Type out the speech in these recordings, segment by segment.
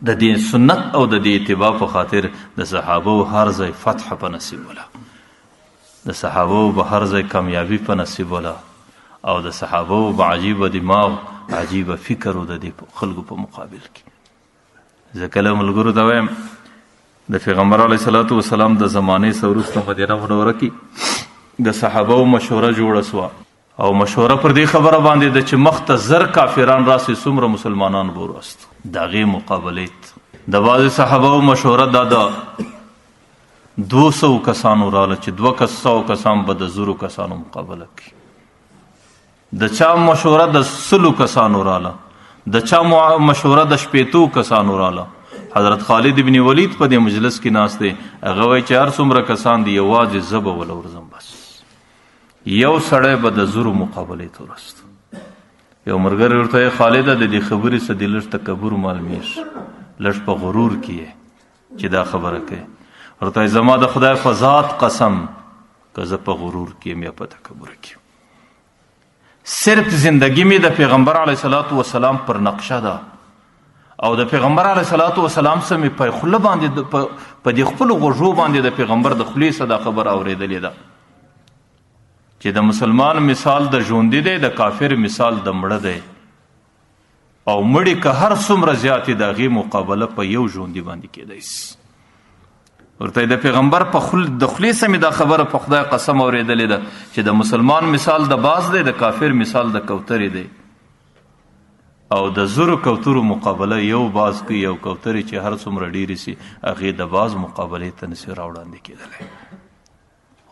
د دې سنت او د دې اتباع په خاطر د صحابو هر ځای فتح په نصیب ولا، د صحابو به هر ځای کامیابی په نصیب ولا، او د صحابو به عجیب دماغ عجیب فکر و د دې خلکو په مقابل کې. زه کله ملګرو ته وایم د پیغمبر علیه الصلاة والسلام د زمانې څخه وروسته مدینه منوره کې د صحابو مشوره جوړه سوه، او مشوره پر دې خبره باندې ده چې مخ ته زر کافران راسي څومره مسلمانان به وروست. د هغې مقابلې د بعضې صحابو مشوره دا ده 200 کسانو راله چې 200 کسان به د 0 کسانو مقابله کوي. د چا مشوره د 100 کسانو راله، د چا مشوره د 80 کسانو راله. حضرت خالد ابن ولید په دې مجلس کې ناست دی، هغه وایي چې هر څومره کسان دي یوازې زه به وله ورځم، بس یو سړی به د 0 مقابلې ته ورست. یو ملګری ورته وایي خالده د دې خبرې څه دې لږ تکبر معلومیږي، لږ په غرور کې یې چې دا خبره کوي. ورته وایي زما د خدای په ذات قسم که زه په غرور کې یم یا په تکبر کې یم، صرف زندگی می د پیغمبر علیه الصلاة والسلام پر نقشه ده، او د پیغمبر علیه الصلاة والسلام څخه مې په خوله باندې په دې خپلو غوږو باندې د پیغمبر د خولې څخه دا خبره اورېدلې ده چې د مسلمان مثال د ژوندي دی، د کافر مثال د مړه دی، او مړي که هر څومره زیاتې د هغې مقابله په یو ژوندي باندې کېدی شي. ورته د پیغمبر په د خولې څخه مې دا خبره په خدای قسم اورېدلې ده چې د مسلمان مثال د باز دی، د کافر مثال د کوترې دی، او د 0 کوترو مقابله یو باز کوي، یو کوترې چې هر څومره ډېرې سي هغې د باز مقابلې ته نسي راوړاندې کېدلی.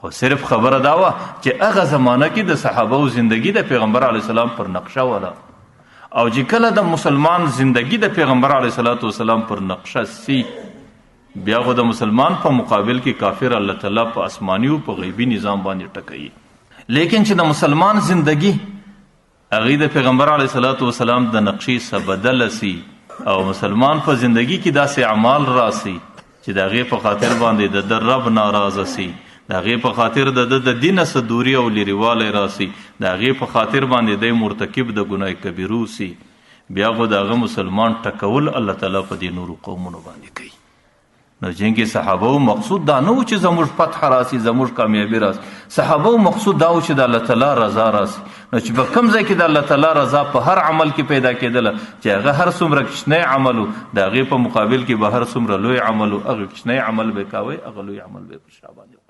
خو صرف خبره دا وه چې هغه زمانه کې د صحابو زندگی د پیغمبر علیه السلام پر نقشه وله، او چې کله د مسلمان زندگی د پیغمبر علیه الصلاة والسلام پر نقشه سی، بیا خو د مسلمان په مقابل کې کافر الله تعالی په آسماني او په غیبي نظام باندې ټکوي. لیکن چې د مسلمان زندگی هغې د پیغمبر علیه الصلاة والسلام د نقشې څخه بدله سی، او مسلمان په زندگی کې داسې اعمال راسي چې د هغې په خاطر باندې د رب ناراضه سی، د هغې په خاطر د دین څخه دوري او لرېوالی راسي، د هغې په خاطر باندې دی مرتکب د ګناه کبیرو سی، بیا خو د هغه مسلمان ټکول الله تعالی په دې نورو قومونو باندې کوي. نو جنګ صحابو مقصود دا نه و چې زموږ فتح راسي، زموږ کامیابی راسي. صحابو مقصود دا و چې د الله تعالی رضا راسي. نو چې په کوم ځای کې د الله تعالی رضا په هر عمل کې پیدا کېدله، چې هغه هر څومره کوچنی عمل و د هغې په مقابل کې به هر څومره لوی عمل و، هغه کوچنی عمل به کوئ، هغه لوی عمل به په شا باندې